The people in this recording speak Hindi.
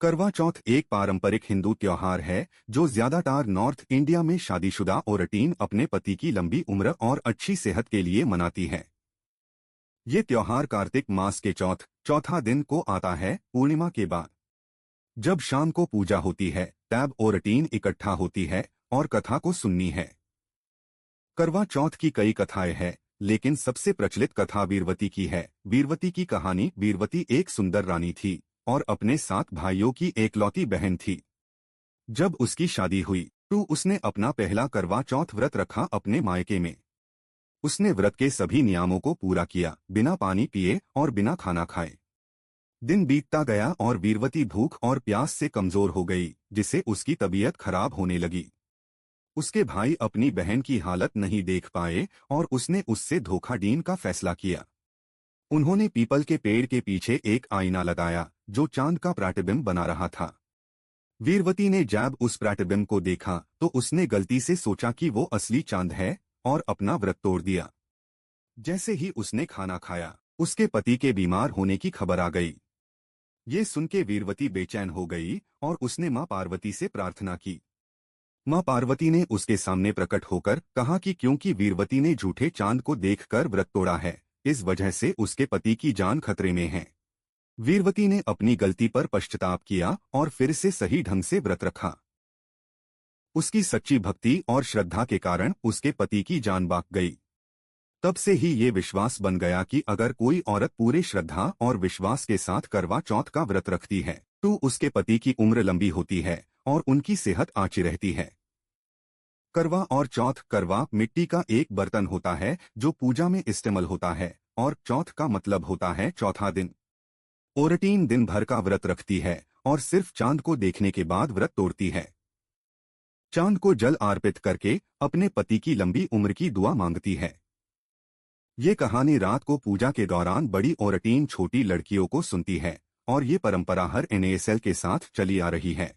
करवा चौथ एक पारंपरिक हिंदू त्योहार है जो ज्यादातर नॉर्थ इंडिया में शादीशुदा औरतें अपने पति की लंबी उम्र और अच्छी सेहत के लिए मनाती है। ये त्योहार कार्तिक मास के चौथा दिन को आता है, पूर्णिमा के बाद। जब शाम को पूजा होती है तब औरतें इकट्ठा होती है और कथा को सुननी है। करवा चौथ की कई कथाएं हैं, लेकिन सबसे प्रचलित कथा वीरवती की है। वीरवती की कहानी। वीरवती एक सुंदर रानी थी और अपने 7 भाइयों की एकलौती बहन थी। जब उसकी शादी हुई तो उसने अपना पहला करवा चौथ व्रत रखा अपने मायके में। उसने व्रत के सभी नियमों को पूरा किया, बिना पानी पिए और बिना खाना खाए। दिन बीतता गया और वीरवती भूख और प्यास से कमजोर हो गई, जिससे उसकी तबीयत खराब होने लगी। उसके भाई अपनी बहन की हालत नहीं देख पाए और उसने उससे धोखाधड़ी का फैसला किया। उन्होंने पीपल के पेड़ के पीछे एक आईना लगाया जो चांद का प्रतिबिंब बना रहा था। वीरवती ने जब उस प्रतिबिंब को देखा तो उसने गलती से सोचा कि वो असली चांद है और अपना व्रत तोड़ दिया। जैसे ही उसने खाना खाया, उसके पति के बीमार होने की खबर आ गई। ये सुन के वीरवती बेचैन हो गई और उसने मां पार्वती से प्रार्थना की। मां पार्वती ने उसके सामने प्रकट होकर कहा कि क्योंकि वीरवती ने झूठे चांद को देखकर व्रत तोड़ा है, इस वजह से उसके पति की जान खतरे में है। वीरवती ने अपनी गलती पर पश्चाताप किया और फिर से सही ढंग से व्रत रखा। उसकी सच्ची भक्ति और श्रद्धा के कारण उसके पति की जान बच गई। तब से ही ये विश्वास बन गया कि अगर कोई औरत पूरे श्रद्धा और विश्वास के साथ करवा चौथ का व्रत रखती है तो उसके पति की उम्र लंबी होती है और उनकी सेहत अच्छी रहती है। करवा और चौथ। करवा मिट्टी का एक बर्तन होता है जो पूजा में इस्तेमाल होता है और चौथ का मतलब होता है चौथा दिन। औरतें दिन भर का व्रत रखती है और सिर्फ चांद को देखने के बाद व्रत तोड़ती है। चांद को जल अर्पित करके अपने पति की लंबी उम्र की दुआ मांगती है। ये कहानी रात को पूजा के दौरान बड़ी औरतें छोटी लड़कियों को सुनती है और ये परंपरा हर NASL के साथ चली आ रही है।